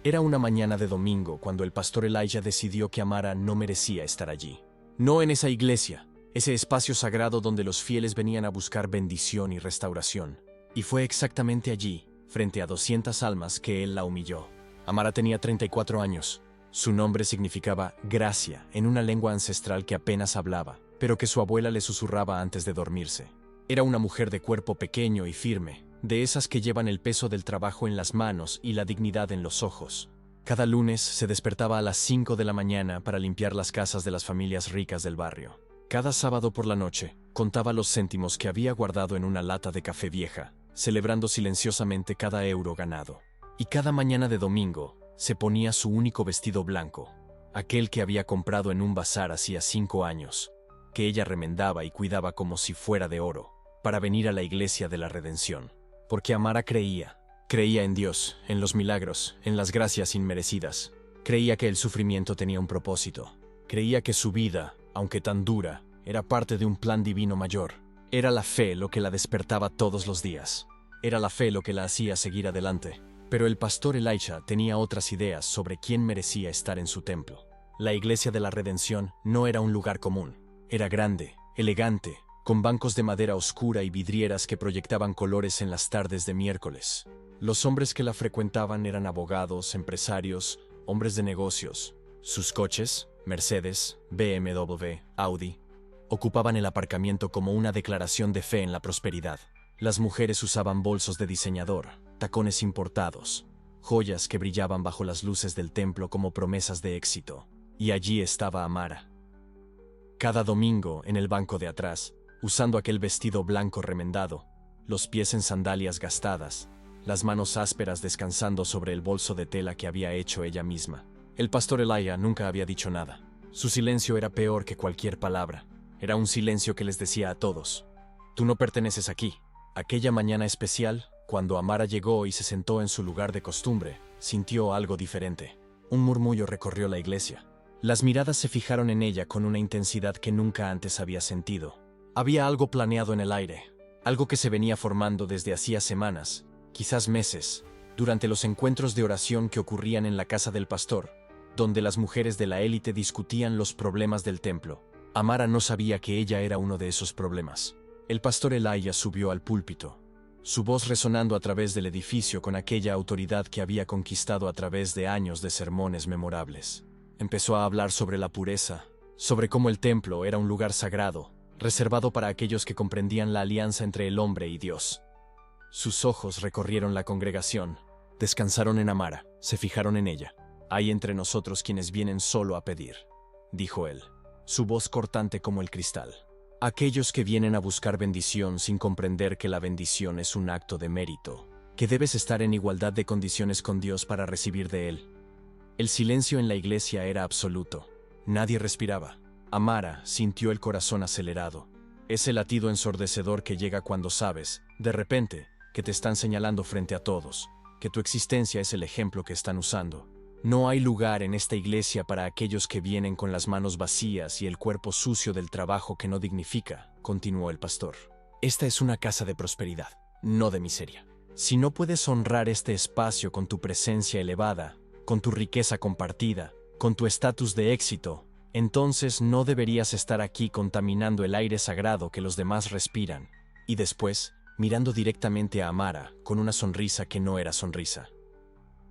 Era una mañana de domingo cuando el pastor Elijah decidió que Amara no merecía estar allí. No en esa iglesia, ese espacio sagrado donde los fieles venían a buscar bendición y restauración. Y fue exactamente allí, frente a 200 almas, que él la humilló. Amara tenía 34 años. Su nombre significaba gracia en una lengua ancestral que apenas hablaba, pero que su abuela le susurraba antes de dormirse. Era una mujer de cuerpo pequeño y firme, de esas que llevan el peso del trabajo en las manos y la dignidad en los ojos. Cada lunes se despertaba a las 5 de la mañana para limpiar las casas de las familias ricas del barrio. Cada sábado por la noche, contaba los céntimos que había guardado en una lata de café vieja, celebrando silenciosamente cada euro ganado. Y cada mañana de domingo, se ponía su único vestido blanco, aquel que había comprado en un bazar hacía 5 años, que ella remendaba y cuidaba como si fuera de oro, para venir a la iglesia de la redención. Porque Amara creía en Dios, en los milagros, en las gracias inmerecidas. Creía que el sufrimiento tenía un propósito. Creía que su vida, aunque tan dura, era parte de un plan divino mayor. Era la fe lo que la despertaba todos los días. Era la fe lo que la hacía seguir adelante. Pero el pastor Elijah tenía otras ideas sobre quién merecía estar en su templo. La iglesia de la redención no era un lugar común. Era grande, elegante, con bancos de madera oscura y vidrieras que proyectaban colores en las tardes de miércoles. Los hombres que la frecuentaban eran abogados, empresarios, hombres de negocios. Sus coches, Mercedes, BMW, Audi, ocupaban el aparcamiento como una declaración de fe en la prosperidad. Las mujeres usaban bolsos de diseñador, tacones importados, joyas que brillaban bajo las luces del templo como promesas de éxito. Y allí estaba Amara. Cada domingo, en el banco de atrás, usando aquel vestido blanco remendado, los pies en sandalias gastadas, las manos ásperas descansando sobre el bolso de tela que había hecho ella misma. El pastor Elijah nunca había dicho nada. Su silencio era peor que cualquier palabra. Era un silencio que les decía a todos: tú no perteneces aquí. Aquella mañana especial, cuando Amara llegó y se sentó en su lugar de costumbre, sintió algo diferente. Un murmullo recorrió la iglesia. Las miradas se fijaron en ella con una intensidad que nunca antes había sentido. Había algo planeado en el aire, algo que se venía formando desde hacía semanas, quizás meses, durante los encuentros de oración que ocurrían en la casa del pastor, donde las mujeres de la élite discutían los problemas del templo. Amara no sabía que ella era uno de esos problemas. El pastor Elijah subió al púlpito, su voz resonando a través del edificio con aquella autoridad que había conquistado a través de años de sermones memorables. Empezó a hablar sobre la pureza, sobre cómo el templo era un lugar sagrado, reservado para aquellos que comprendían la alianza entre el hombre y Dios. Sus ojos recorrieron la congregación, descansaron en Amara, se fijaron en ella. Hay entre nosotros quienes vienen solo a pedir, dijo él, su voz cortante como el cristal. Aquellos que vienen a buscar bendición sin comprender que la bendición es un acto de mérito, que debes estar en igualdad de condiciones con Dios para recibir de Él. El silencio en la iglesia era absoluto. Nadie respiraba. Amara sintió el corazón acelerado. Ese latido ensordecedor que llega cuando sabes, de repente, que te están señalando frente a todos, que tu existencia es el ejemplo que están usando. No hay lugar en esta iglesia para aquellos que vienen con las manos vacías y el cuerpo sucio del trabajo que no dignifica, continuó el pastor. Esta es una casa de prosperidad, no de miseria. Si no puedes honrar este espacio con tu presencia elevada, con tu riqueza compartida, con tu estatus de éxito, entonces no deberías estar aquí contaminando el aire sagrado que los demás respiran. Y después, mirando directamente a Amara, con una sonrisa que no era sonrisa.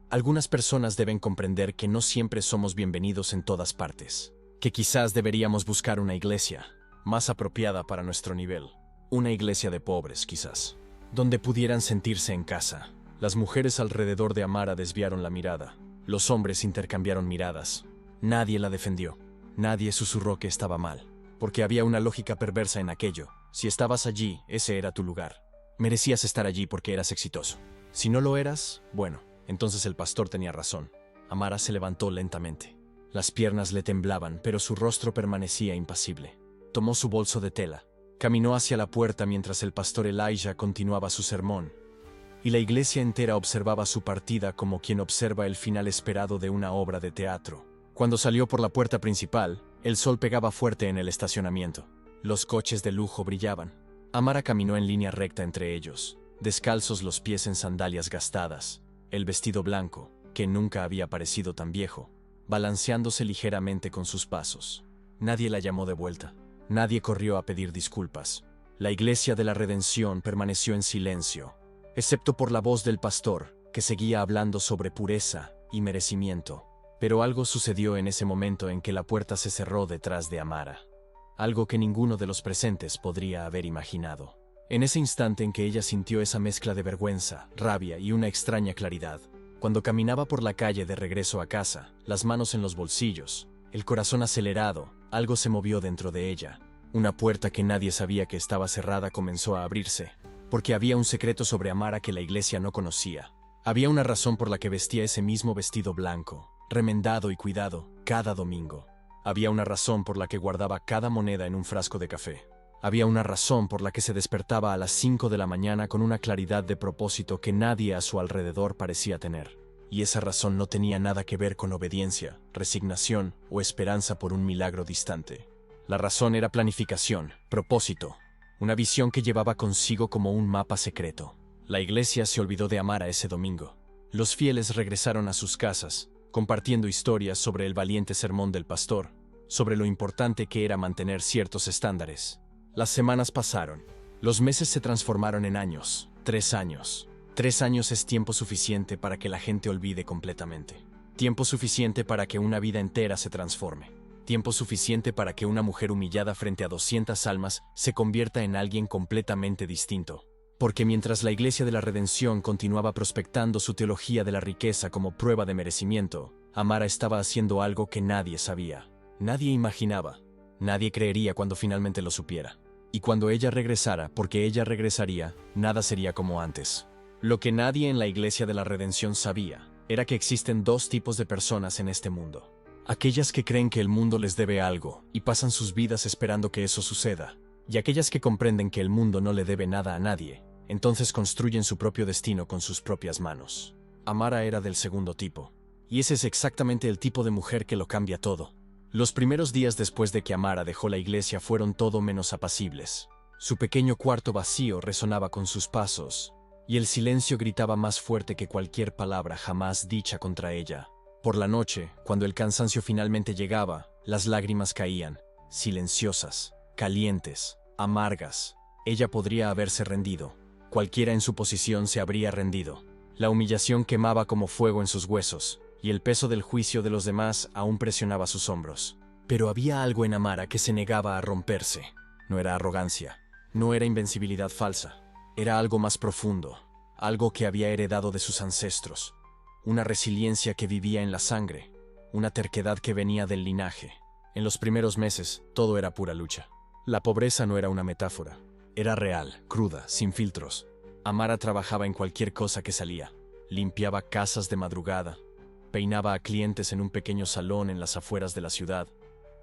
Algunas personas deben comprender que no siempre somos bienvenidos en todas partes, que quizás deberíamos buscar una iglesia más apropiada para nuestro nivel, una iglesia de pobres quizás, donde pudieran sentirse en casa. Las mujeres alrededor de Amara desviaron la mirada, los hombres intercambiaron miradas. Nadie la defendió. Nadie susurró que estaba mal, porque había una lógica perversa en aquello. Si estabas allí, ese era tu lugar. Merecías estar allí porque eras exitoso. Si no lo eras, bueno, entonces el pastor tenía razón. Amara se levantó lentamente. Las piernas le temblaban, pero su rostro permanecía impasible. Tomó su bolso de tela. Caminó hacia la puerta mientras el pastor Elijah continuaba su sermón. Y la iglesia entera observaba su partida como quien observa el final esperado de una obra de teatro. Cuando salió por la puerta principal, el sol pegaba fuerte en el estacionamiento. Los coches de lujo brillaban. Amara caminó en línea recta entre ellos, descalzos los pies en sandalias gastadas, el vestido blanco, que nunca había parecido tan viejo, balanceándose ligeramente con sus pasos. Nadie la llamó de vuelta. Nadie corrió a pedir disculpas. La iglesia de la redención permaneció en silencio, excepto por la voz del pastor, que seguía hablando sobre pureza y merecimiento. Pero algo sucedió en ese momento en que la puerta se cerró detrás de Amara. Algo que ninguno de los presentes podría haber imaginado. En ese instante en que ella sintió esa mezcla de vergüenza, rabia y una extraña claridad, cuando caminaba por la calle de regreso a casa, las manos en los bolsillos, el corazón acelerado, algo se movió dentro de ella. Una puerta que nadie sabía que estaba cerrada comenzó a abrirse, porque había un secreto sobre Amara que la iglesia no conocía. Había una razón por la que vestía ese mismo vestido blanco, remendado y cuidado, cada domingo. Había una razón por la que guardaba cada moneda en un frasco de café. Había una razón por la que se despertaba a las 5 de la mañana con una claridad de propósito que nadie a su alrededor parecía tener. Y esa razón no tenía nada que ver con obediencia, resignación o esperanza por un milagro distante. La razón era planificación, propósito, una visión que llevaba consigo como un mapa secreto. La iglesia se olvidó de Amara ese domingo. Los fieles regresaron a sus casas, compartiendo historias sobre el valiente sermón del pastor, sobre lo importante que era mantener ciertos estándares. Las semanas pasaron. Los meses se transformaron en años. 3 años. 3 años es tiempo suficiente para que la gente olvide completamente. Tiempo suficiente para que una vida entera se transforme. Tiempo suficiente para que una mujer humillada frente a 200 almas se convierta en alguien completamente distinto. Porque mientras la Iglesia de la Redención continuaba prospectando su teología de la riqueza como prueba de merecimiento, Amara estaba haciendo algo que nadie sabía. Nadie imaginaba. Nadie creería cuando finalmente lo supiera. Y cuando ella regresara, porque ella regresaría, nada sería como antes. Lo que nadie en la Iglesia de la Redención sabía era que existen 2 tipos de personas en este mundo. Aquellas que creen que el mundo les debe algo y pasan sus vidas esperando que eso suceda. Y aquellas que comprenden que el mundo no le debe nada a nadie, entonces construyen su propio destino con sus propias manos. Amara era del segundo tipo. Y ese es exactamente el tipo de mujer que lo cambia todo. Los primeros días después de que Amara dejó la iglesia fueron todo menos apacibles. Su pequeño cuarto vacío resonaba con sus pasos, y el silencio gritaba más fuerte que cualquier palabra jamás dicha contra ella. Por la noche, cuando el cansancio finalmente llegaba, las lágrimas caían, silenciosas, calientes, amargas. Ella podría haberse rendido. Cualquiera en su posición se habría rendido. La humillación quemaba como fuego en sus huesos, y el peso del juicio de los demás aún presionaba sus hombros. Pero había algo en Amara que se negaba a romperse. No era arrogancia, no era invencibilidad falsa, era algo más profundo, algo que había heredado de sus ancestros, una resiliencia que vivía en la sangre, una terquedad que venía del linaje. En los primeros meses, todo era pura lucha. La pobreza no era una metáfora, era real, cruda, sin filtros. Amara trabajaba en cualquier cosa que salía, limpiaba casas de madrugada, peinaba a clientes en un pequeño salón en las afueras de la ciudad.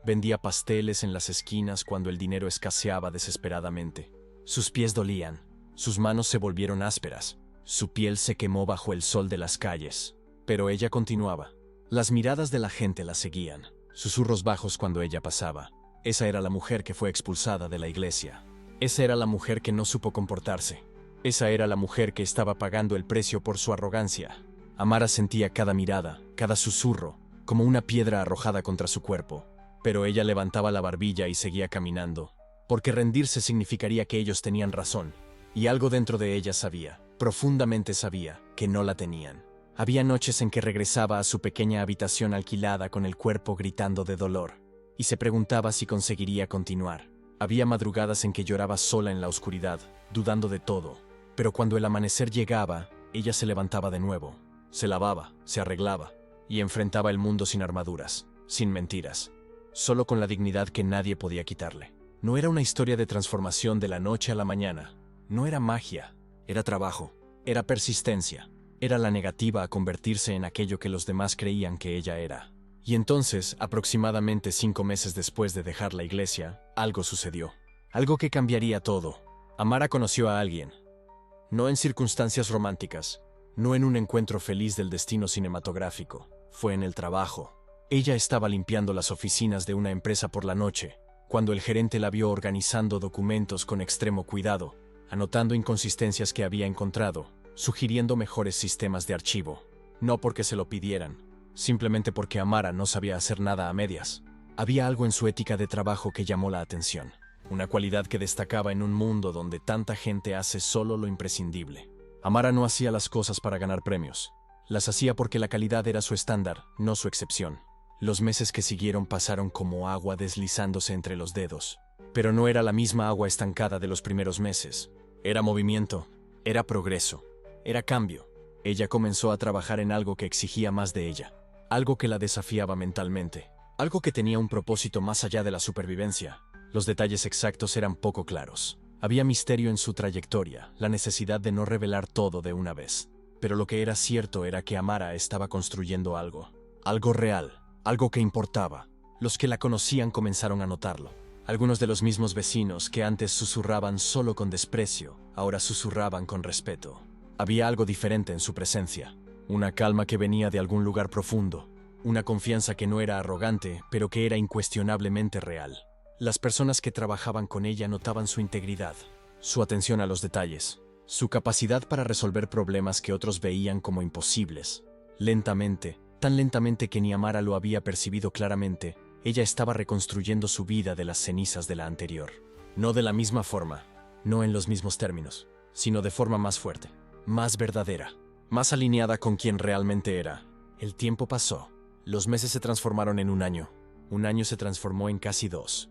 Vendía pasteles en las esquinas cuando el dinero escaseaba desesperadamente. Sus pies dolían, sus manos se volvieron ásperas, su piel se quemó bajo el sol de las calles. Pero ella continuaba. Las miradas de la gente la seguían, susurros bajos cuando ella pasaba. Esa era la mujer que fue expulsada de la iglesia. Esa era la mujer que no supo comportarse. Esa era la mujer que estaba pagando el precio por su arrogancia. Amara sentía cada mirada, cada susurro, como una piedra arrojada contra su cuerpo. Pero ella levantaba la barbilla y seguía caminando, porque rendirse significaría que ellos tenían razón. Y algo dentro de ella sabía, profundamente sabía, que no la tenían. Había noches en que regresaba a su pequeña habitación alquilada con el cuerpo gritando de dolor, y se preguntaba si conseguiría continuar. Había madrugadas en que lloraba sola en la oscuridad, dudando de todo. Pero cuando el amanecer llegaba, ella se levantaba de nuevo. Se lavaba, se arreglaba, y enfrentaba el mundo sin armaduras, sin mentiras, solo con la dignidad que nadie podía quitarle. No era una historia de transformación de la noche a la mañana, no era magia, era trabajo, era persistencia, era la negativa a convertirse en aquello que los demás creían que ella era. Y entonces, aproximadamente 5 meses después de dejar la iglesia, algo sucedió. Algo que cambiaría todo. Amara conoció a alguien. No en circunstancias románticas, no en un encuentro feliz del destino cinematográfico, fue en el trabajo. Ella estaba limpiando las oficinas de una empresa por la noche, cuando el gerente la vio organizando documentos con extremo cuidado, anotando inconsistencias que había encontrado, sugiriendo mejores sistemas de archivo. No porque se lo pidieran, simplemente porque Amara no sabía hacer nada a medias. Había algo en su ética de trabajo que llamó la atención, una cualidad que destacaba en un mundo donde tanta gente hace solo lo imprescindible. Amara no hacía las cosas para ganar premios, las hacía porque la calidad era su estándar, no su excepción. Los meses que siguieron pasaron como agua deslizándose entre los dedos, pero no era la misma agua estancada de los primeros meses. Era movimiento, era progreso, era cambio. Ella comenzó a trabajar en algo que exigía más de ella, algo que la desafiaba mentalmente, algo que tenía un propósito más allá de la supervivencia. Los detalles exactos eran poco claros. Había misterio en su trayectoria, la necesidad de no revelar todo de una vez. Pero lo que era cierto era que Amara estaba construyendo algo real, algo que importaba. Los que la conocían comenzaron a notarlo. Algunos de los mismos vecinos que antes susurraban solo con desprecio, ahora susurraban con respeto. Había algo diferente en su presencia, una calma que venía de algún lugar profundo, una confianza que no era arrogante, pero que era incuestionablemente real. Las personas que trabajaban con ella notaban su integridad, su atención a los detalles, su capacidad para resolver problemas que otros veían como imposibles. Lentamente, tan lentamente que ni Amara lo había percibido claramente, ella estaba reconstruyendo su vida de las cenizas de la anterior. No de la misma forma, no en los mismos términos, sino de forma más fuerte, más verdadera, más alineada con quien realmente era. El tiempo pasó. Los meses se transformaron en un año se transformó en casi 2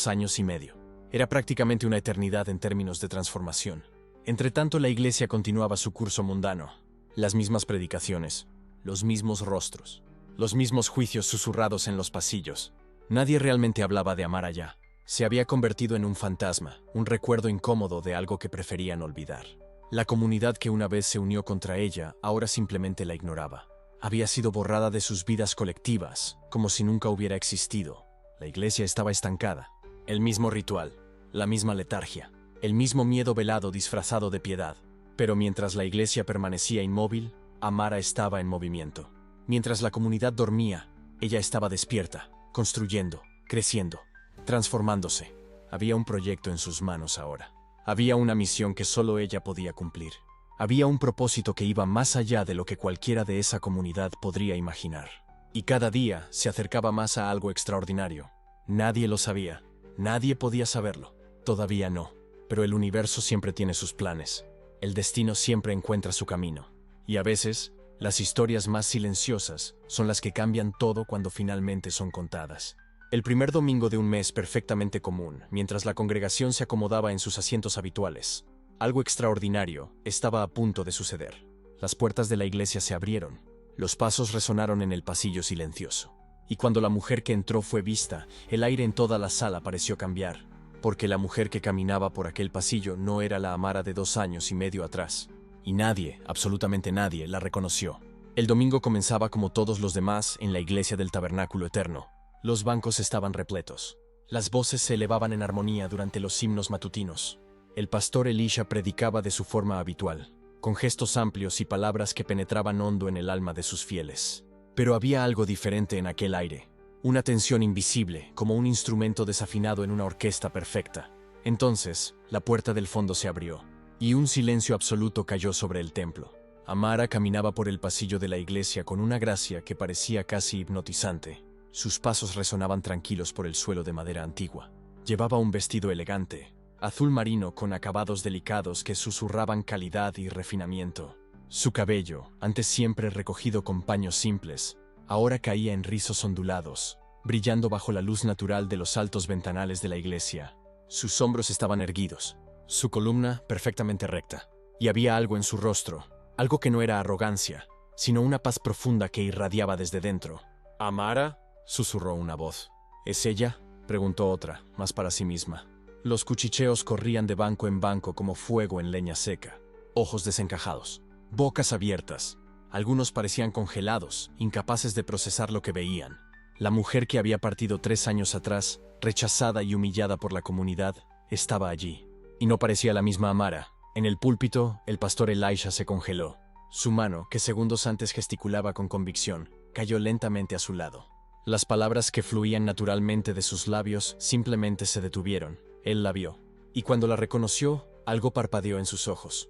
años y medio. Era prácticamente una eternidad en términos de transformación. Entretanto, la iglesia continuaba su curso mundano. Las mismas predicaciones, los mismos rostros, los mismos juicios susurrados en los pasillos. Nadie realmente hablaba de Amara ya. Se había convertido en un fantasma, un recuerdo incómodo de algo que preferían olvidar. La comunidad que una vez se unió contra ella, ahora simplemente la ignoraba. Había sido borrada de sus vidas colectivas, como si nunca hubiera existido. La iglesia estaba estancada. El mismo ritual, la misma letargia, el mismo miedo velado disfrazado de piedad. Pero mientras la iglesia permanecía inmóvil, Amara estaba en movimiento. Mientras la comunidad dormía, ella estaba despierta, construyendo, creciendo, transformándose. Había un proyecto en sus manos ahora. Había una misión que solo ella podía cumplir. Había un propósito que iba más allá de lo que cualquiera de esa comunidad podría imaginar. Y cada día se acercaba más a algo extraordinario. Nadie lo sabía. Nadie podía saberlo. Todavía no. Pero el universo siempre tiene sus planes. El destino siempre encuentra su camino. Y a veces, las historias más silenciosas son las que cambian todo cuando finalmente son contadas. El primer domingo de un mes perfectamente común, mientras la congregación se acomodaba en sus asientos habituales, algo extraordinario estaba a punto de suceder. Las puertas de la iglesia se abrieron. Los pasos resonaron en el pasillo silencioso. Y cuando la mujer que entró fue vista, el aire en toda la sala pareció cambiar, porque la mujer que caminaba por aquel pasillo no era la Amara de 2 años y medio atrás. Y nadie, absolutamente nadie, la reconoció. El domingo comenzaba como todos los demás en la iglesia del Tabernáculo Eterno. Los bancos estaban repletos. Las voces se elevaban en armonía durante los himnos matutinos. El pastor Elisha predicaba de su forma habitual, con gestos amplios y palabras que penetraban hondo en el alma de sus fieles. Pero había algo diferente en aquel aire, una tensión invisible, como un instrumento desafinado en una orquesta perfecta. Entonces, la puerta del fondo se abrió, y un silencio absoluto cayó sobre el templo. Amara caminaba por el pasillo de la iglesia con una gracia que parecía casi hipnotizante. Sus pasos resonaban tranquilos por el suelo de madera antigua. Llevaba un vestido elegante, azul marino con acabados delicados que susurraban calidad y refinamiento. Su cabello, antes siempre recogido con paños simples, ahora caía en rizos ondulados, brillando bajo la luz natural de los altos ventanales de la iglesia. Sus hombros estaban erguidos, su columna perfectamente recta, y había algo en su rostro, algo que no era arrogancia, sino una paz profunda que irradiaba desde dentro. «¿Amara?», susurró una voz. «¿Es ella?», preguntó otra, más para sí misma. Los cuchicheos corrían de banco en banco como fuego en leña seca. Ojos desencajados, bocas abiertas. Algunos parecían congelados, incapaces de procesar lo que veían. La mujer que había partido 3 años atrás, rechazada y humillada por la comunidad, estaba allí. Y no parecía la misma Amara. En el púlpito, el pastor Elisha se congeló. Su mano, que segundos antes gesticulaba con convicción, cayó lentamente a su lado. Las palabras que fluían naturalmente de sus labios simplemente se detuvieron. Él la vio, y cuando la reconoció, algo parpadeó en sus ojos.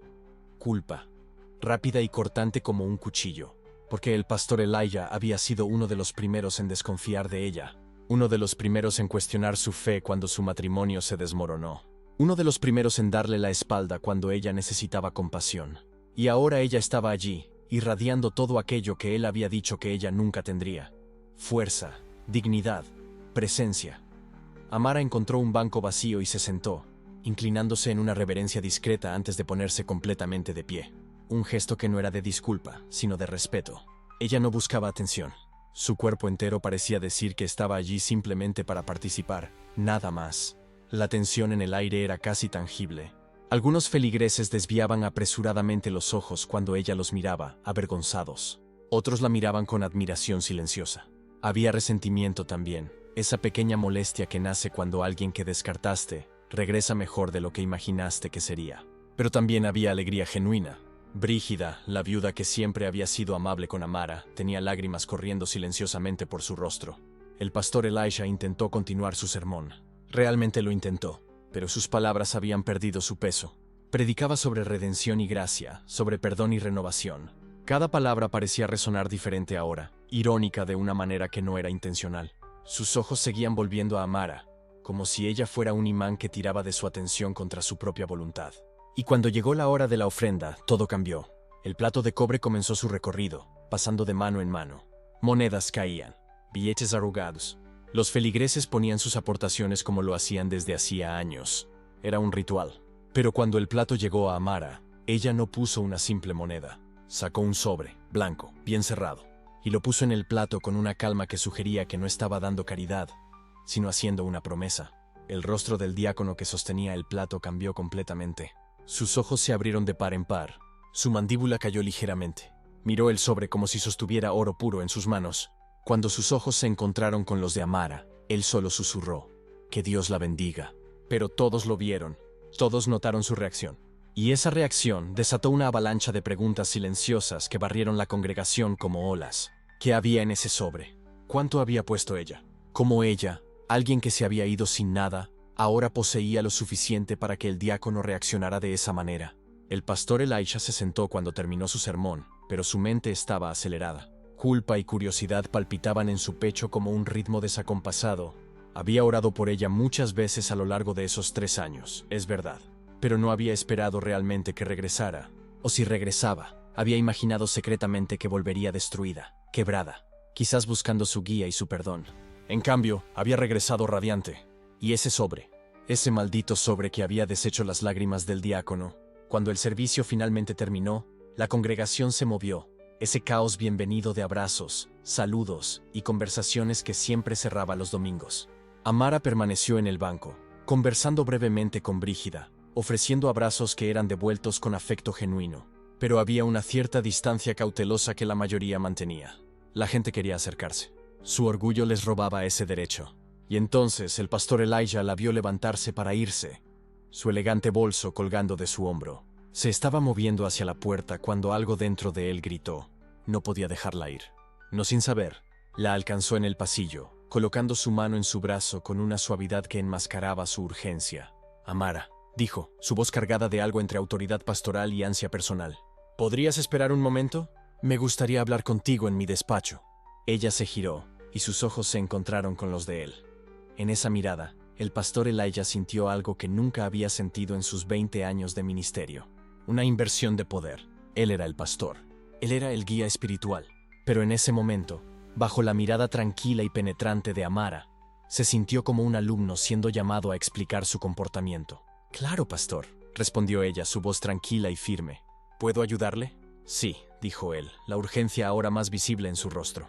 Culpa, rápida y cortante como un cuchillo. porque el pastor Elijah había sido uno de los primeros en desconfiar de ella, uno de los primeros en cuestionar su fe cuando su matrimonio se desmoronó, uno de los primeros en darle la espalda cuando ella necesitaba compasión. Y ahora ella estaba allí, irradiando todo aquello que él había dicho que ella nunca tendría: fuerza, dignidad, presencia. Amara encontró un banco vacío y se sentó, inclinándose en una reverencia discreta antes de ponerse completamente de pie. Un gesto que no era de disculpa, sino de respeto. Ella no buscaba atención. Su cuerpo entero parecía decir que estaba allí simplemente para participar, nada más. La tensión en el aire era casi tangible. Algunos feligreses desviaban apresuradamente los ojos cuando ella los miraba, avergonzados. Otros la miraban con admiración silenciosa. Había resentimiento también, esa pequeña molestia que nace cuando alguien que descartaste regresa mejor de lo que imaginaste que sería. Pero también había alegría genuina. Brígida, la viuda que siempre había sido amable con Amara, tenía lágrimas corriendo silenciosamente por su rostro. El pastor Elijah intentó continuar su sermón. Realmente lo intentó, pero sus palabras habían perdido su peso. Predicaba sobre redención y gracia, sobre perdón y renovación. Cada palabra parecía resonar diferente ahora, irónica de una manera que no era intencional. Sus ojos seguían volviendo a Amara, como si ella fuera un imán que tiraba de su atención contra su propia voluntad. Y cuando llegó la hora de la ofrenda, todo cambió. El plato de cobre comenzó su recorrido, pasando de mano en mano. Monedas caían, billetes arrugados. Los feligreses ponían sus aportaciones como lo hacían desde hacía años. Era un ritual. Pero cuando el plato llegó a Amara, ella no puso una simple moneda. Sacó un sobre, blanco, bien cerrado, y lo puso en el plato con una calma que sugería que no estaba dando caridad, sino haciendo una promesa. El rostro del diácono que sostenía el plato cambió completamente. Sus ojos se abrieron de par en par. Su mandíbula cayó ligeramente. Miró el sobre como si sostuviera oro puro en sus manos. Cuando sus ojos se encontraron con los de Amara, él solo susurró: «Que Dios la bendiga». Pero todos lo vieron. Todos notaron su reacción. Y esa reacción desató una avalancha de preguntas silenciosas que barrieron la congregación como olas. ¿Qué había en ese sobre? ¿Cuánto había puesto ella? ¿Cómo ella, alguien que se había ido sin nada, ahora poseía lo suficiente para que el diácono reaccionara de esa manera? El pastor Elijah se sentó cuando terminó su sermón, pero su mente estaba acelerada. Culpa y curiosidad palpitaban en su pecho como un ritmo desacompasado. Había orado por ella muchas veces a lo largo de esos 3 años, es verdad, pero no había esperado realmente que regresara. O si regresaba, había imaginado secretamente que volvería destruida, quebrada, quizás buscando su guía y su perdón. En cambio, había regresado radiante. Y ese sobre, ese maldito sobre que había deshecho las lágrimas del diácono. Cuando el servicio finalmente terminó, la congregación se movió. Ese caos bienvenido de abrazos, saludos y conversaciones que siempre cerraba los domingos. Amara permaneció en el banco, conversando brevemente con Brígida, ofreciendo abrazos que eran devueltos con afecto genuino. Pero había una cierta distancia cautelosa que la mayoría mantenía. La gente quería acercarse. Su orgullo les robaba ese derecho. Y entonces el pastor Elijah la vio levantarse para irse, su elegante bolso colgando de su hombro. Se estaba moviendo hacia la puerta cuando algo dentro de él gritó. No podía dejarla ir. No sin saber, la alcanzó en el pasillo, colocando su mano en su brazo con una suavidad que enmascaraba su urgencia. «Amara», dijo, su voz cargada de algo entre autoridad pastoral y ansia personal. «¿Podrías esperar un momento? Me gustaría hablar contigo en mi despacho». Ella se giró, y sus ojos se encontraron con los de él. En esa mirada, el pastor Elijah sintió algo que nunca había sentido en sus 20 años de ministerio. Una inversión de poder. Él era el pastor. Él era el guía espiritual. Pero en ese momento, bajo la mirada tranquila y penetrante de Amara, se sintió como un alumno siendo llamado a explicar su comportamiento. «Claro, pastor», respondió ella, su voz tranquila y firme. «¿Puedo ayudarle?» «Sí», dijo él, la urgencia ahora más visible en su rostro.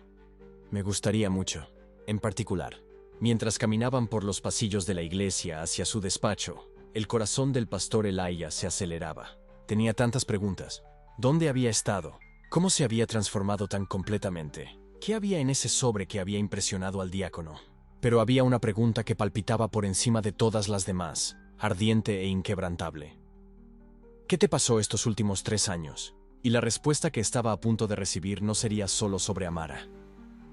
«Me gustaría mucho. En particular». Mientras caminaban por los pasillos de la iglesia hacia su despacho, el corazón del pastor Elijah se aceleraba. Tenía tantas preguntas. ¿Dónde había estado? ¿Cómo se había transformado tan completamente? ¿Qué había en ese sobre que había impresionado al diácono? Pero había una pregunta que palpitaba por encima de todas las demás, ardiente e inquebrantable. ¿Qué te pasó estos últimos 3 años? Y la respuesta que estaba a punto de recibir no sería solo sobre Amara.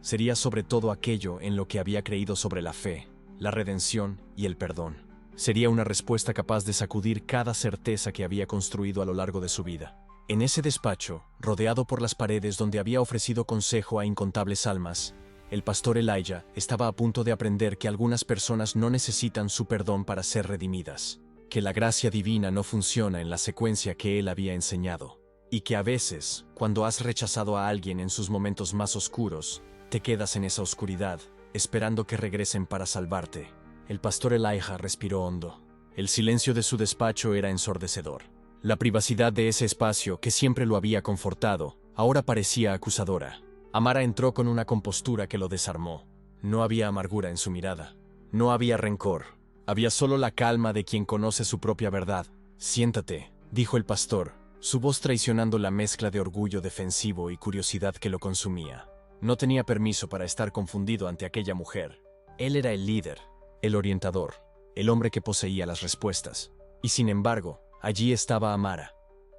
Sería sobre todo aquello en lo que había creído sobre la fe, la redención y el perdón. Sería una respuesta capaz de sacudir cada certeza que había construido a lo largo de su vida. En ese despacho, rodeado por las paredes donde había ofrecido consejo a incontables almas, el pastor Elijah estaba a punto de aprender que algunas personas no necesitan su perdón para ser redimidas, que la gracia divina no funciona en la secuencia que él había enseñado, y que a veces, cuando has rechazado a alguien en sus momentos más oscuros, te quedas en esa oscuridad, esperando que regresen para salvarte. El pastor Elijah respiró hondo. El silencio de su despacho era ensordecedor. La privacidad de ese espacio, que siempre lo había confortado, ahora parecía acusadora. Amara entró con una compostura que lo desarmó. No había amargura en su mirada. No había rencor. Había solo la calma de quien conoce su propia verdad. «Siéntate», dijo el pastor, su voz traicionando la mezcla de orgullo defensivo y curiosidad que lo consumía. No tenía permiso para estar confundido ante aquella mujer. Él era el líder, el orientador, el hombre que poseía las respuestas. Y sin embargo, allí estaba Amara,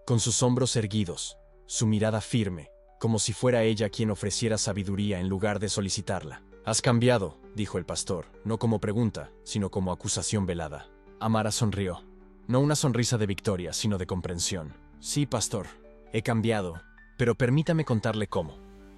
con sus hombros erguidos, su mirada firme, como si fuera ella quien ofreciera sabiduría en lugar de solicitarla. «Has cambiado», dijo el pastor, no como pregunta, sino como acusación velada. Amara sonrió. No una sonrisa de victoria, sino de comprensión. «Sí, pastor, he cambiado, pero permítame contarle cómo».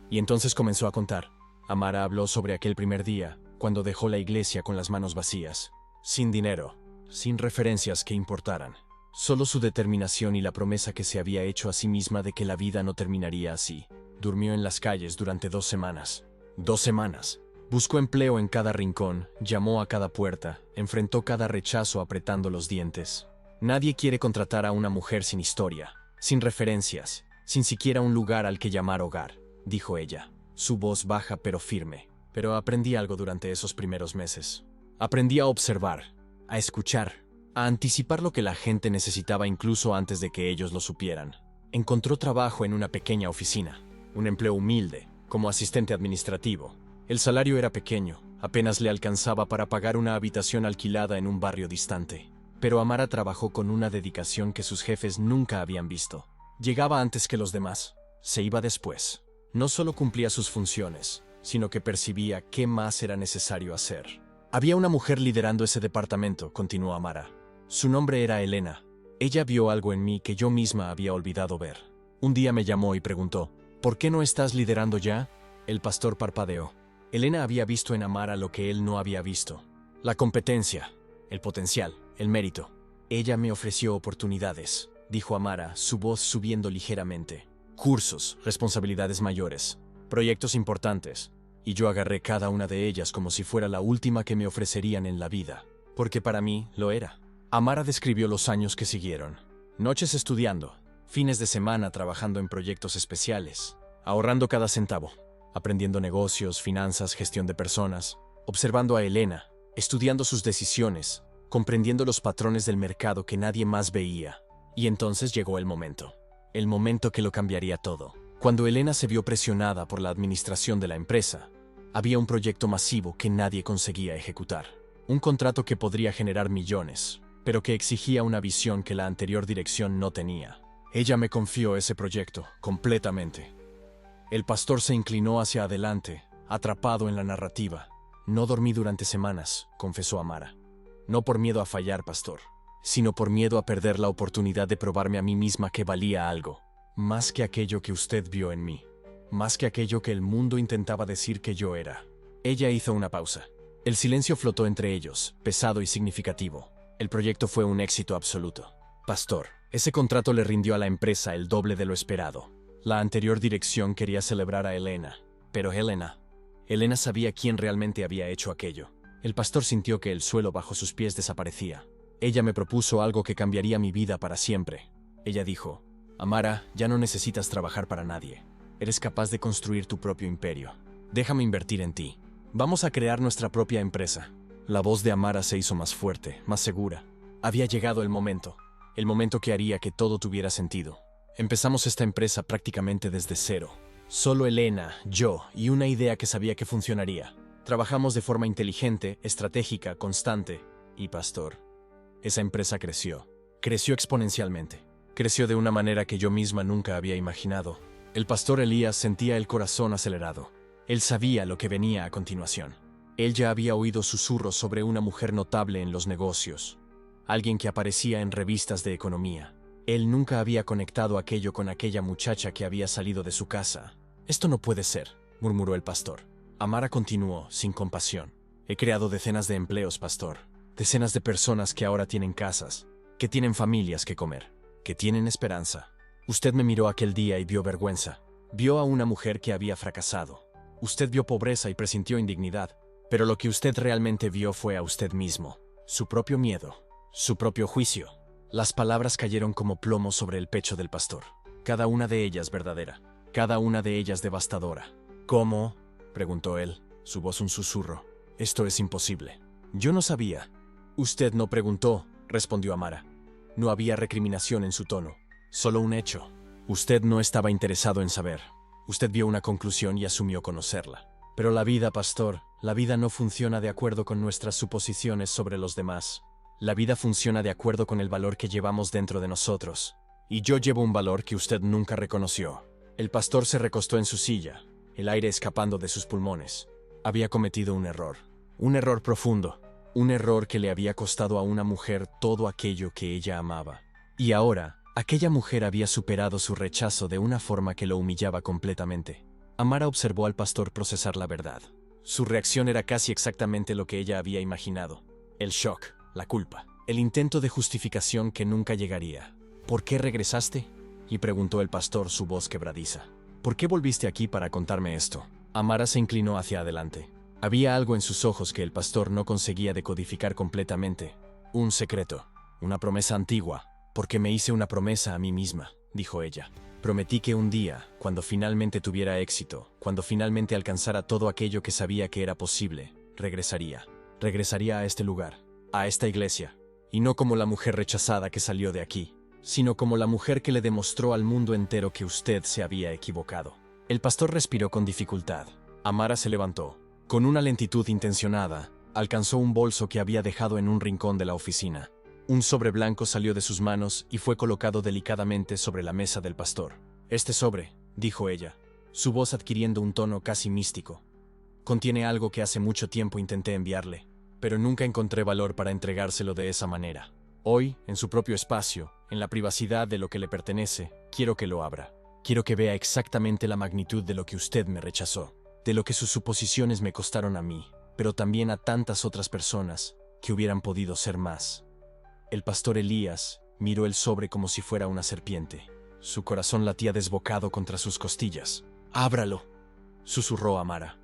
Y entonces comenzó a contar. Amara habló sobre aquel primer día, cuando dejó la iglesia con las manos vacías, sin dinero, sin referencias que importaran. Solo su determinación y la promesa que se había hecho a sí misma de que la vida no terminaría así. Durmió en las calles durante 2 semanas. 2 semanas. Buscó empleo en cada rincón, llamó a cada puerta, enfrentó cada rechazo apretando los dientes. Nadie quiere contratar a una mujer sin historia, sin referencias, sin siquiera un lugar al que llamar hogar, dijo ella, su voz baja pero firme. Pero aprendí algo durante esos primeros meses. Aprendí a observar, a escuchar, a anticipar lo que la gente necesitaba incluso antes de que ellos lo supieran. Encontró trabajo en una pequeña oficina, un empleo humilde, como asistente administrativo. El salario era pequeño, apenas le alcanzaba para pagar una habitación alquilada en un barrio distante. Pero Amara trabajó con una dedicación que sus jefes nunca habían visto. Llegaba antes que los demás, se iba después. No solo cumplía sus funciones, sino que percibía qué más era necesario hacer. Había una mujer liderando ese departamento, continuó Amara. Su nombre era Elena. Ella vio algo en mí que yo misma había olvidado ver. Un día me llamó y preguntó, «¿Por qué no estás liderando ya?» El pastor parpadeó. Elena había visto en Amara lo que él no había visto. La competencia, el potencial, el mérito. «Ella me ofreció oportunidades», dijo Amara, su voz subiendo ligeramente. «Cursos, responsabilidades mayores, proyectos importantes, y yo agarré cada una de ellas como si fuera la última que me ofrecerían en la vida, porque para mí lo era». Amara describió los años que siguieron. Noches estudiando, fines de semana trabajando en proyectos especiales, ahorrando cada centavo, aprendiendo negocios, finanzas, gestión de personas, observando a Elena, estudiando sus decisiones, comprendiendo los patrones del mercado que nadie más veía. Y entonces llegó el momento que lo cambiaría todo. Cuando Elena se vio presionada por la administración de la empresa, había un proyecto masivo que nadie conseguía ejecutar. Un contrato que podría generar millones, pero que exigía una visión que la anterior dirección no tenía. Ella me confió ese proyecto, completamente. El pastor se inclinó hacia adelante, atrapado en la narrativa. «No dormí durante semanas», confesó Amara. «No por miedo a fallar, pastor, sino por miedo a perder la oportunidad de probarme a mí misma que valía algo, más que aquello que usted vio en mí, más que aquello que el mundo intentaba decir que yo era». Ella hizo una pausa. El silencio flotó entre ellos, pesado y significativo. El proyecto fue un éxito absoluto. «Pastor, ese contrato le rindió a la empresa el doble de lo esperado. La anterior dirección quería celebrar a Elena, pero Elena sabía quién realmente había hecho aquello». El pastor sintió que el suelo bajo sus pies desaparecía. «Ella me propuso algo que cambiaría mi vida para siempre». Ella dijo, «Amara, ya no necesitas trabajar para nadie. Eres capaz de construir tu propio imperio. Déjame invertir en ti. Vamos a crear nuestra propia empresa». La voz de Amara se hizo más fuerte, más segura. Había llegado el momento que haría que todo tuviera sentido. «Empezamos esta empresa prácticamente desde cero. Solo Elena, yo y una idea que sabía que funcionaría. Trabajamos de forma inteligente, estratégica, constante. Y pastor, esa empresa creció exponencialmente. Creció de una manera que yo misma nunca había imaginado». El pastor Elías sentía el corazón acelerado. Él sabía lo que venía a continuación. Él ya había oído susurros sobre una mujer notable en los negocios, alguien que aparecía en revistas de economía, Él nunca había conectado aquello con aquella muchacha que había salido de su casa. «Esto no puede ser», murmuró el pastor. Amara continuó, sin compasión. «He creado decenas de empleos, pastor. Decenas de personas que ahora tienen casas, que tienen familias que comer, que tienen esperanza. Usted me miró aquel día y vio vergüenza. Vio a una mujer que había fracasado. Usted vio pobreza y presintió indignidad. Pero lo que usted realmente vio fue a usted mismo. Su propio miedo, su propio juicio». Las palabras cayeron como plomo sobre el pecho del pastor. Cada una de ellas verdadera, cada una de ellas devastadora. «¿Cómo?», preguntó él, su voz un susurro. «Esto es imposible». «Yo no sabía». «Usted no preguntó», respondió Amara. No había recriminación en su tono, solo un hecho. Usted no estaba interesado en saber. Usted vio una conclusión y asumió conocerla. Pero la vida, pastor, la vida no funciona de acuerdo con nuestras suposiciones sobre los demás. La vida funciona de acuerdo con el valor que llevamos dentro de nosotros. Y yo llevo un valor que usted nunca reconoció». El pastor se recostó en su silla, el aire escapando de sus pulmones. Había cometido un error profundo, un error que le había costado a una mujer todo aquello que ella amaba. Y ahora, aquella mujer había superado su rechazo de una forma que lo humillaba completamente. Amara observó al pastor procesar la verdad. Su reacción era casi exactamente lo que ella había imaginado. El shock, la culpa, el intento de justificación que nunca llegaría. «¿Por qué regresaste?», y preguntó el pastor, su voz quebradiza. «¿Por qué volviste aquí para contarme esto?». Amara se inclinó hacia adelante. Había algo en sus ojos que el pastor no conseguía decodificar completamente. «Un secreto, una promesa antigua, porque me hice una promesa a mí misma», dijo ella. «Prometí que un día, cuando finalmente tuviera éxito, cuando finalmente alcanzara todo aquello que sabía que era posible, regresaría. Regresaría a este lugar, a esta iglesia, y no como la mujer rechazada que salió de aquí, sino como la mujer que le demostró al mundo entero que usted se había equivocado». El pastor respiró con dificultad. Amara se levantó. Con una lentitud intencionada, alcanzó un bolso que había dejado en un rincón de la oficina. Un sobre blanco salió de sus manos y fue colocado delicadamente sobre la mesa del pastor. «Este sobre», dijo ella, su voz adquiriendo un tono casi místico, «contiene algo que hace mucho tiempo intenté enviarle, pero nunca encontré valor para entregárselo de esa manera. Hoy, en su propio espacio, en la privacidad de lo que le pertenece, quiero que lo abra. Quiero que vea exactamente la magnitud de lo que usted me rechazó, de lo que sus suposiciones me costaron a mí, pero también a tantas otras personas que hubieran podido ser más». El pastor Elías miró el sobre como si fuera una serpiente. Su corazón latía desbocado contra sus costillas. «Ábralo», susurró Amara.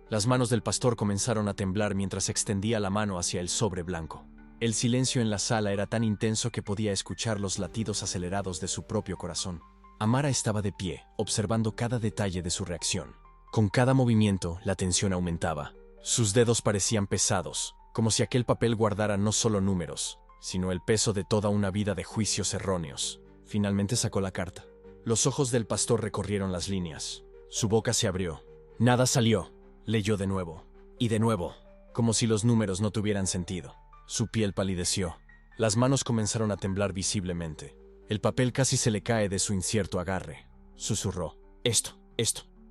Las manos del pastor comenzaron a temblar mientras extendía la mano hacia el sobre blanco. El silencio en la sala era tan intenso que podía escuchar los latidos acelerados de su propio corazón. Amara estaba de pie, observando cada detalle de su reacción. Con cada movimiento, la tensión aumentaba. Sus dedos parecían pesados, como si aquel papel guardara no solo números, sino el peso de toda una vida de juicios erróneos. Finalmente sacó la carta. Los ojos del pastor recorrieron las líneas. Su boca se abrió. Nada salió. Leyó de nuevo. Y de nuevo, como si los números no tuvieran sentido. Su piel palideció. Las manos comenzaron a temblar visiblemente. El papel casi se le cae de su incierto agarre. Susurró. Esto,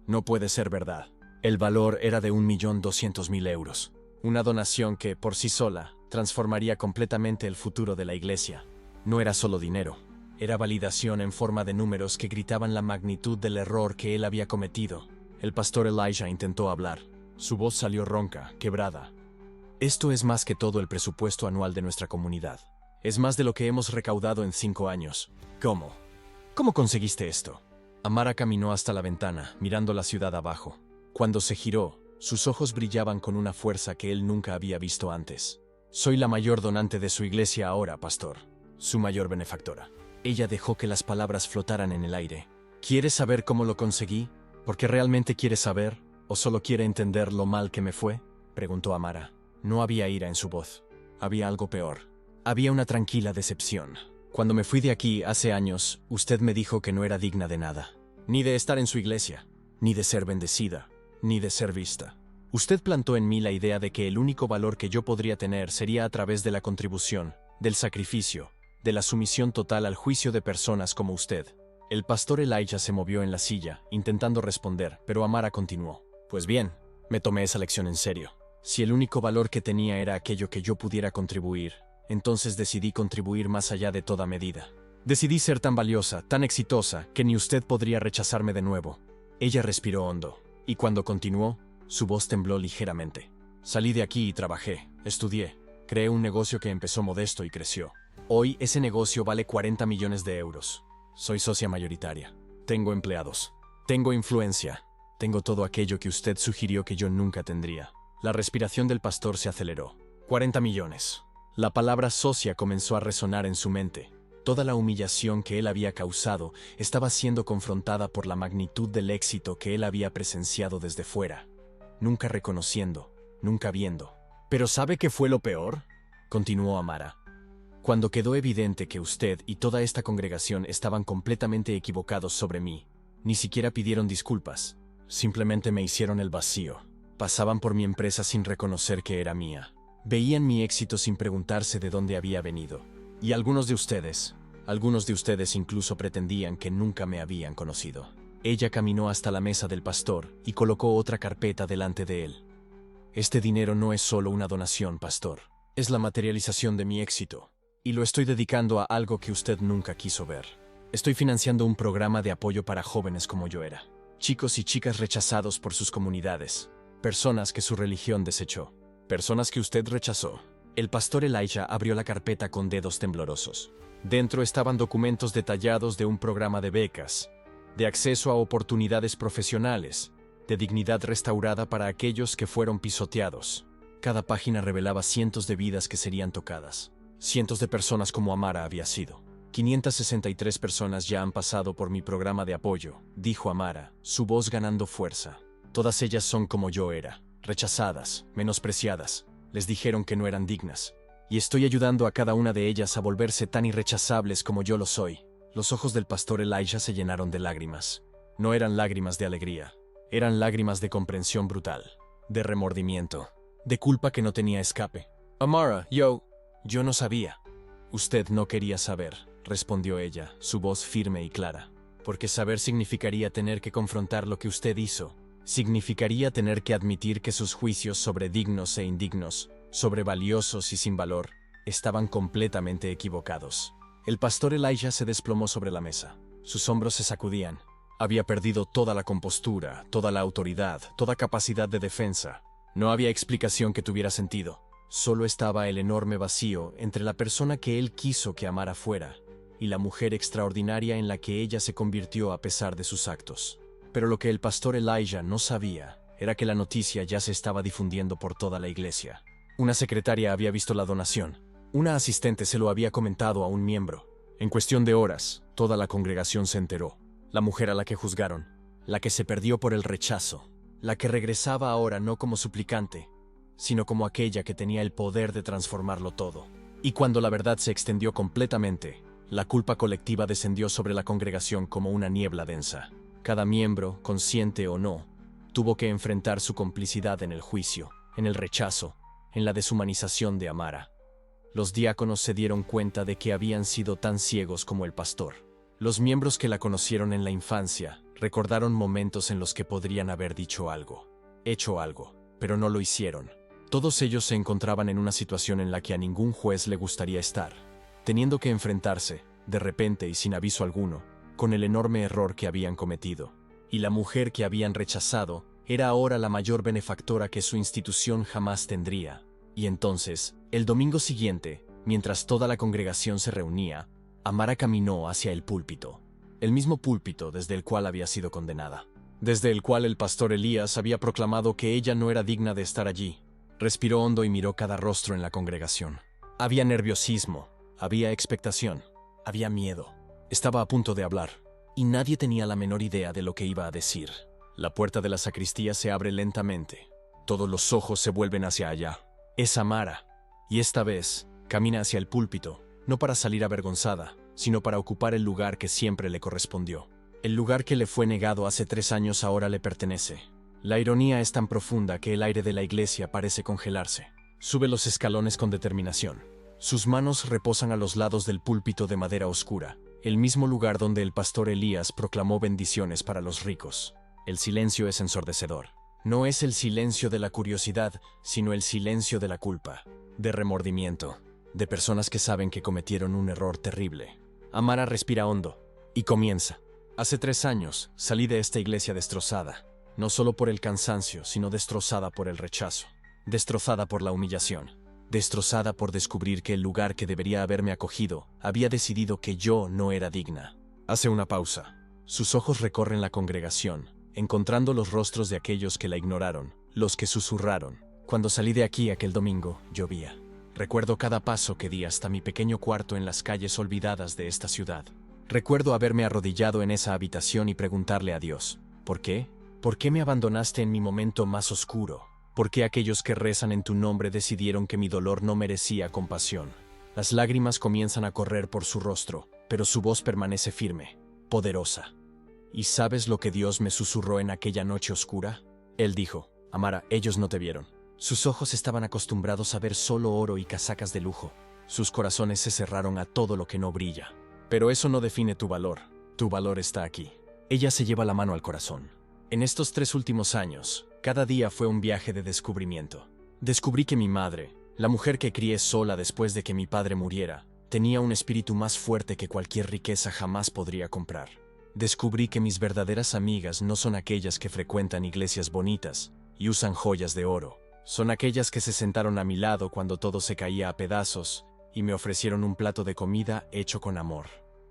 no puede ser verdad. El valor era de 1.200.000 euros. Una donación que, por sí sola, transformaría completamente el futuro de la iglesia. No era solo dinero. Era validación en forma de números que gritaban la magnitud del error que él había cometido. El pastor Elijah intentó hablar. Su voz salió ronca, quebrada. «Esto es más que todo el presupuesto anual de nuestra comunidad. Es más de lo que hemos recaudado en 5 años. ¿Cómo? ¿Cómo conseguiste esto?». Amara caminó hasta la ventana, mirando la ciudad abajo. Cuando se giró, sus ojos brillaban con una fuerza que él nunca había visto antes. «Soy la mayor donante de su iglesia ahora, pastor. Su mayor benefactora». Ella dejó que las palabras flotaran en el aire. «¿Quieres saber cómo lo conseguí? ¿Porque realmente quiere saber? ¿O solo quiere entender lo mal que me fue?», preguntó Amara. No había ira en su voz. Había algo peor. Había una tranquila decepción. «Cuando me fui de aquí hace años, usted me dijo que no era digna de nada. Ni de estar en su iglesia, ni de ser bendecida, ni de ser vista. Usted plantó en mí la idea de que el único valor que yo podría tener sería a través de la contribución, del sacrificio, de la sumisión total al juicio de personas como usted». El pastor Elijah se movió en la silla, intentando responder, pero Amara continuó. «Pues bien, me tomé esa lección en serio. Si el único valor que tenía era aquello que yo pudiera contribuir, entonces decidí contribuir más allá de toda medida. Decidí ser tan valiosa, tan exitosa, que ni usted podría rechazarme de nuevo. Ella respiró hondo, y cuando continuó, su voz tembló ligeramente. Salí de aquí y trabajé, estudié, creé un negocio que empezó modesto y creció. Hoy ese negocio vale 40 millones de euros. Soy socia mayoritaria. Tengo empleados. Tengo influencia. Tengo todo aquello que usted sugirió que yo nunca tendría. La respiración del pastor se aceleró. 40 millones. La palabra socia comenzó a resonar en su mente. Toda la humillación que él había causado estaba siendo confrontada por la magnitud del éxito que él había presenciado desde fuera. Nunca reconociendo, nunca viendo. ¿Pero sabe qué fue lo peor?, continuó Amara. Cuando quedó evidente que usted y toda esta congregación estaban completamente equivocados sobre mí, ni siquiera pidieron disculpas. Simplemente me hicieron el vacío. Pasaban por mi empresa sin reconocer que era mía. Veían mi éxito sin preguntarse de dónde había venido. Y algunos de ustedes incluso pretendían que nunca me habían conocido. Ella caminó hasta la mesa del pastor y colocó otra carpeta delante de él. Este dinero no es solo una donación, pastor. Es la materialización de mi éxito. Y lo estoy dedicando a algo que usted nunca quiso ver. Estoy financiando un programa de apoyo para jóvenes como yo era. Chicos y chicas rechazados por sus comunidades. Personas que su religión desechó. Personas que usted rechazó. El pastor Elijah abrió la carpeta con dedos temblorosos. Dentro estaban documentos detallados de un programa de becas, de acceso a oportunidades profesionales, de dignidad restaurada para aquellos que fueron pisoteados. Cada página revelaba cientos de vidas que serían tocadas. Cientos de personas como Amara había sido. 563 personas ya han pasado por mi programa de apoyo, dijo Amara, su voz ganando fuerza. Todas ellas son como yo era, rechazadas, menospreciadas. Les dijeron que no eran dignas. Y estoy ayudando a cada una de ellas a volverse tan irrechazables como yo lo soy. Los ojos del pastor Elijah se llenaron de lágrimas. No eran lágrimas de alegría. Eran lágrimas de comprensión brutal, de remordimiento, de culpa que no tenía escape. Amara, yo no sabía. Usted no quería saber, respondió ella, su voz firme y clara. Porque saber significaría tener que confrontar lo que usted hizo. Significaría tener que admitir que sus juicios sobre dignos e indignos, sobre valiosos y sin valor, estaban completamente equivocados. El pastor Elijah se desplomó sobre la mesa. Sus hombros se sacudían. Había perdido toda la compostura, toda la autoridad, toda capacidad de defensa. No había explicación que tuviera sentido. Solo estaba el enorme vacío entre la persona que él quiso que amara fuera y la mujer extraordinaria en la que ella se convirtió a pesar de sus actos. Pero lo que el pastor Elijah no sabía era que la noticia ya se estaba difundiendo por toda la iglesia. Una secretaria había visto la donación. Una asistente se lo había comentado a un miembro. En cuestión de horas, toda la congregación se enteró. La mujer a la que juzgaron, la que se perdió por el rechazo, la que regresaba ahora no como suplicante, sino como aquella que tenía el poder de transformarlo todo. Y cuando la verdad se extendió completamente, la culpa colectiva descendió sobre la congregación como una niebla densa. Cada miembro, consciente o no, tuvo que enfrentar su complicidad en el juicio, en el rechazo, en la deshumanización de Amara. Los diáconos se dieron cuenta de que habían sido tan ciegos como el pastor. Los miembros que la conocieron en la infancia recordaron momentos en los que podrían haber dicho algo, hecho algo, pero no lo hicieron. Todos ellos se encontraban en una situación en la que a ningún juez le gustaría estar, teniendo que enfrentarse, de repente y sin aviso alguno, con el enorme error que habían cometido. Y la mujer que habían rechazado era ahora la mayor benefactora que su institución jamás tendría. Y entonces, el domingo siguiente, mientras toda la congregación se reunía, Amara caminó hacia el púlpito, el mismo púlpito desde el cual había sido condenada, desde el cual el pastor Elías había proclamado que ella no era digna de estar allí. Respiró hondo y miró cada rostro en la congregación. Había nerviosismo, había expectación, había miedo. Estaba a punto de hablar, y nadie tenía la menor idea de lo que iba a decir. La puerta de la sacristía se abre lentamente. Todos los ojos se vuelven hacia allá. Es Amara, y esta vez camina hacia el púlpito, no para salir avergonzada, sino para ocupar el lugar que siempre le correspondió. El lugar que le fue negado hace 3 años ahora le pertenece. La ironía es tan profunda que el aire de la iglesia parece congelarse. Sube los escalones con determinación. Sus manos reposan a los lados del púlpito de madera oscura, el mismo lugar donde el pastor Elías proclamó bendiciones para los ricos. El silencio es ensordecedor. No es el silencio de la curiosidad, sino el silencio de la culpa, de remordimiento, de personas que saben que cometieron un error terrible. Amara respira hondo y comienza. Hace 3 años salí de esta iglesia destrozada, no solo por el cansancio, sino destrozada por el rechazo, destrozada por la humillación, destrozada por descubrir que el lugar que debería haberme acogido había decidido que yo no era digna. Hace una pausa. Sus ojos recorren la congregación, encontrando los rostros de aquellos que la ignoraron, los que susurraron. Cuando salí de aquí aquel domingo, llovía. Recuerdo cada paso que di hasta mi pequeño cuarto en las calles olvidadas de esta ciudad. Recuerdo haberme arrodillado en esa habitación y preguntarle a Dios, ¿por qué? ¿Por qué me abandonaste en mi momento más oscuro? ¿Por qué aquellos que rezan en tu nombre decidieron que mi dolor no merecía compasión? Las lágrimas comienzan a correr por su rostro, pero su voz permanece firme, poderosa. ¿Y sabes lo que Dios me susurró en aquella noche oscura? Él dijo, Amara, ellos no te vieron. Sus ojos estaban acostumbrados a ver solo oro y casacas de lujo. Sus corazones se cerraron a todo lo que no brilla. Pero eso no define tu valor. Tu valor está aquí. Ella se lleva la mano al corazón. En estos 3 últimos años, cada día fue un viaje de descubrimiento. Descubrí que mi madre, la mujer que crié sola después de que mi padre muriera, tenía un espíritu más fuerte que cualquier riqueza jamás podría comprar. Descubrí que mis verdaderas amigas no son aquellas que frecuentan iglesias bonitas y usan joyas de oro. Son aquellas que se sentaron a mi lado cuando todo se caía a pedazos y me ofrecieron un plato de comida hecho con amor.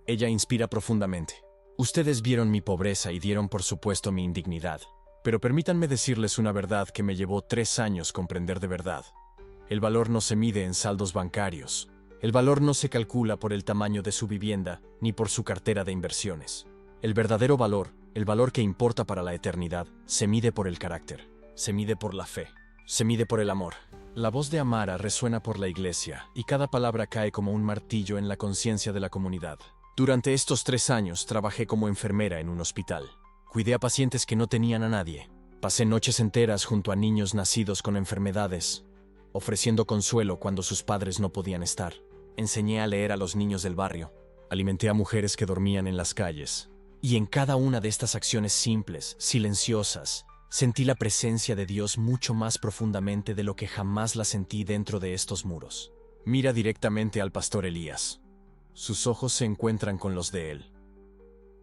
Ella inspira profundamente. Ustedes vieron mi pobreza y dieron por supuesto mi indignidad. Pero permítanme decirles una verdad que me llevó 3 años comprender de verdad. El valor no se mide en saldos bancarios. El valor no se calcula por el tamaño de su vivienda ni por su cartera de inversiones. El verdadero valor, el valor que importa para la eternidad, se mide por el carácter, se mide por la fe, se mide por el amor. La voz de Amara resuena por la iglesia y cada palabra cae como un martillo en la conciencia de la comunidad. Durante estos 3 años trabajé como enfermera en un hospital. Cuidé a pacientes que no tenían a nadie. Pasé noches enteras junto a niños nacidos con enfermedades, ofreciendo consuelo cuando sus padres no podían estar. Enseñé a leer a los niños del barrio. Alimenté a mujeres que dormían en las calles. Y en cada una de estas acciones simples, silenciosas, sentí la presencia de Dios mucho más profundamente de lo que jamás la sentí dentro de estos muros. Mira directamente al pastor Elías. Sus ojos se encuentran con los de él.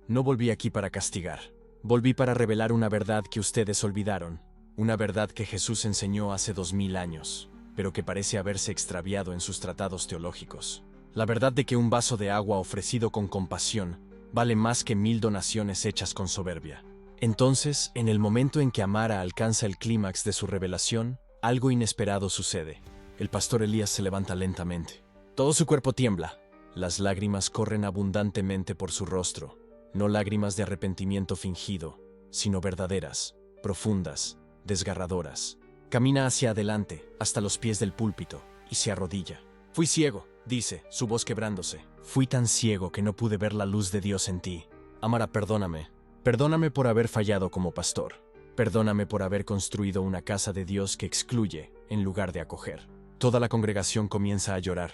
No volví aquí para castigar. Volví para revelar una verdad que ustedes olvidaron. Una verdad que Jesús enseñó hace 2000 años, pero que parece haberse extraviado en sus tratados teológicos. La verdad de que un vaso de agua ofrecido con compasión vale más que 1000 donaciones hechas con soberbia. Entonces, en el momento en que Amara alcanza el clímax de su revelación, algo inesperado sucede. El pastor Elías se levanta lentamente. Todo su cuerpo tiembla. Las lágrimas corren abundantemente por su rostro. No lágrimas de arrepentimiento fingido, sino verdaderas, profundas, desgarradoras. Camina hacia adelante, hasta los pies del púlpito, y se arrodilla. Fui ciego, dice, su voz quebrándose. Fui tan ciego que no pude ver la luz de Dios en ti. Amara, perdóname. Perdóname por haber fallado como pastor. Perdóname por haber construido una casa de Dios que excluye, en lugar de acoger. Toda la congregación comienza a llorar.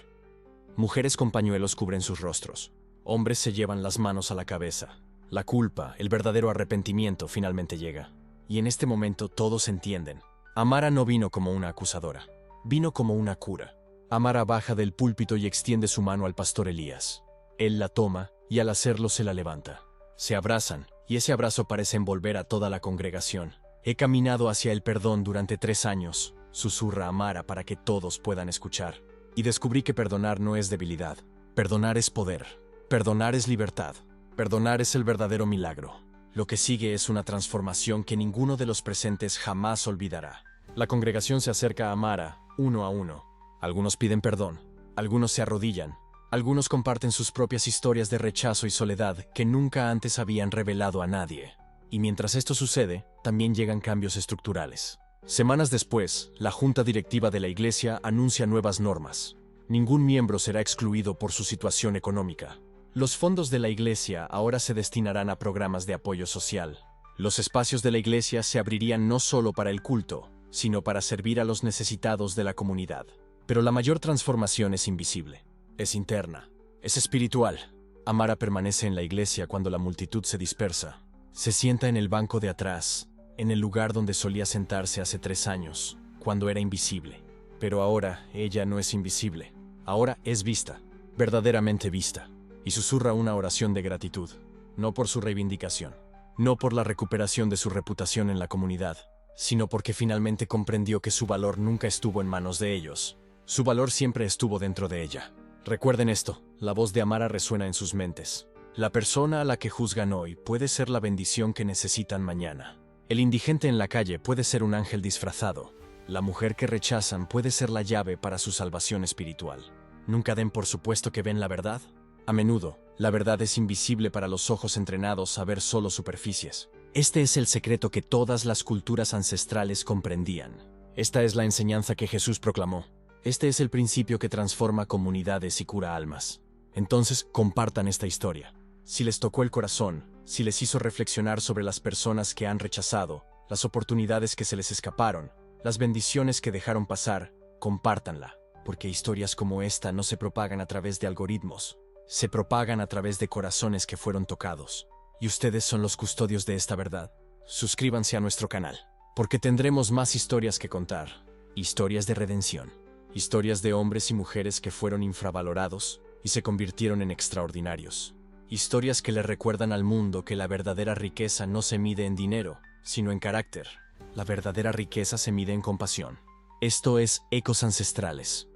Mujeres con pañuelos cubren sus rostros. Hombres se llevan las manos a la cabeza. La culpa, el verdadero arrepentimiento finalmente llega. Y en este momento todos entienden. Amara no vino como una acusadora. Vino como una cura. Amara baja del púlpito y extiende su mano al pastor Elías. Él la toma y al hacerlo se la levanta. Se abrazan y ese abrazo parece envolver a toda la congregación. He caminado hacia el perdón durante 3 años, susurra Amara para que todos puedan escuchar. Y descubrí que perdonar no es debilidad. Perdonar es poder. Perdonar es libertad. Perdonar es el verdadero milagro. Lo que sigue es una transformación que ninguno de los presentes jamás olvidará. La congregación se acerca a Amara, uno a uno. Algunos piden perdón. Algunos se arrodillan. Algunos comparten sus propias historias de rechazo y soledad que nunca antes habían revelado a nadie. Y mientras esto sucede, también llegan cambios estructurales. Semanas después, la junta directiva de la iglesia anuncia nuevas normas. Ningún miembro será excluido por su situación económica. Los fondos de la iglesia ahora se destinarán a programas de apoyo social. Los espacios de la iglesia se abrirían no solo para el culto, sino para servir a los necesitados de la comunidad. Pero la mayor transformación es invisible. Es interna. Es espiritual. Amara permanece en la iglesia cuando la multitud se dispersa. Se sienta en el banco de atrás, en el lugar donde solía sentarse hace 3 años, cuando era invisible. Pero ahora ella no es invisible. Ahora es vista, verdaderamente vista. y susurra una oración de gratitud, no por su reivindicación, no por la recuperación de su reputación en la comunidad, sino porque finalmente comprendió que su valor nunca estuvo en manos de ellos. Su valor siempre estuvo dentro de ella. Recuerden esto, la voz de Amara resuena en sus mentes. La persona a la que juzgan hoy puede ser la bendición que necesitan mañana. El indigente en la calle puede ser un ángel disfrazado. La mujer que rechazan puede ser la llave para su salvación espiritual. ¿Nunca den por supuesto que ven la verdad? A menudo, la verdad es invisible para los ojos entrenados a ver solo superficies. Este es el secreto que todas las culturas ancestrales comprendían. Esta es la enseñanza que Jesús proclamó. Este es el principio que transforma comunidades y cura almas. Entonces, compartan esta historia. Si les tocó el corazón, si les hizo reflexionar sobre las personas que han rechazado, las oportunidades que se les escaparon, las bendiciones que dejaron pasar, compártanla, porque historias como esta no se propagan a través de algoritmos, se propagan a través de corazones que fueron tocados. Y ustedes son los custodios de esta verdad. Suscríbanse a nuestro canal, porque tendremos más historias que contar. Historias de redención. Historias de hombres y mujeres que fueron infravalorados y se convirtieron en extraordinarios. Historias que le recuerdan al mundo que la verdadera riqueza no se mide en dinero, sino en carácter. La verdadera riqueza se mide en compasión. Esto es Ecos Ancestrales,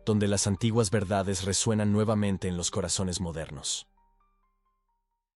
donde las antiguas verdades resuenan nuevamente en los corazones modernos.